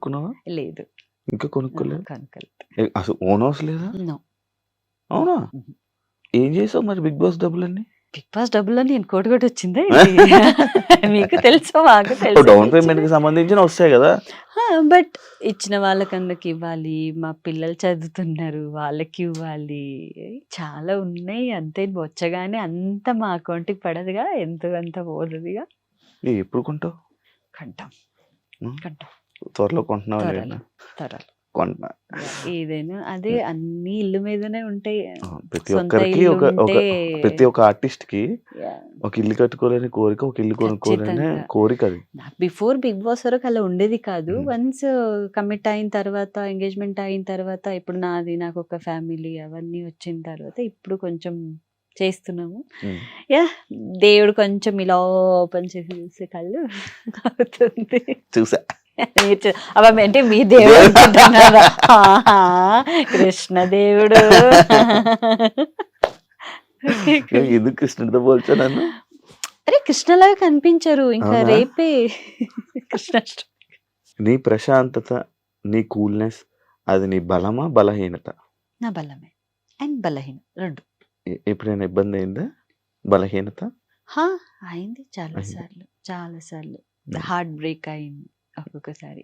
కొనుక్కున్నావా? లేదు. ఇంకా కొనుక్కోలేదు. కొనుక్కోలేదు. అసలు ఓన్ హౌస్ లేదా? నో. అవునా? ఏం చేసావు మరి బిగ్ బాస్ డబ్బులన్నీ? బిగ్ బాస్ డబ్బుల్లో నేను కోటి కోటి వచ్చిందా మీకు తెలుసు, మాకు డౌన్ తెలుసు. పేమెంట్ కి సంబంధించిన వస్తాయి కదా. బట్ ఇచ్చిన వాళ్ళకందరికి ఇవ్వాలి, మా పిల్లలు చదువుతున్నారు వాళ్ళకి ఇవ్వాలి, చాలా ఉన్నాయి. అంతే వచ్చగానే అంత మా అకౌంట్కి పడదుగా, ఎంతో అంత పోదుగా. ఎప్పుడు కొంటావు? కంటాం ఉం? కంటాం త్వరలో కొంటున్నావు? త్వరలో త్వరలో కొంటున్నా. ఏదైనా అదే, అన్ని ఇల్లు మీదనే ఉంటాయి. ప్రతి సొంత ఒక్కరికి ఇల్లు ఒక ఉంటే ప్రతి ఒక్క ఆర్టిస్ట్ కి yeah, ఒక ఇల్లు కట్టుకోలేని కోరిక, ఒక ఇల్లు కొనుక్కోలేని ఖచ్చితంగా. కోరిక అది. బిఫోర్ బిగ్ బాస్ వరకు అలా ఉండేది కాదు. ఉం. వన్స్ కమిట్ అయిన తర్వాత, ఎంగేజ్మెంట్ అయిన తర్వాత, ఇప్పుడు నాకు ఒక ఫ్యామిలీ అవన్నీ వచ్చిన తర్వాత ఇప్పుడు కొంచెం చేస్తున్నాము. ఉం. యా, దేవుడు కొంచెం ఇలా ఓపెన్ చేసి చూసే కళ్ళు అవుతుంది. చూసా. అంటే మీ దేవుడు అనుకుంటున్నారా? ఆహా, కృష్ణదేవుడు. ఎందుకు కృష్ణుడితో పోల్చా నన్ను? అరే కృష్ణలాగా కనిపించరు. ఇంకా అవునా? రేపే కృష్ణాష్టమి. నీ ప్రశాంతత, నీ కూల్నెస్ అది నీ బలమా బలహీనత? నా బలమే అండ్ బలహీన రెండు. ఎప్పుడైనా ఇబ్బంది అయిందా? బలహీనత అయింది చాలా అయింది. సార్లు, చాలా సార్లు హార్ట్ బ్రేక్ అయింది ఒక్కొక్కసారి.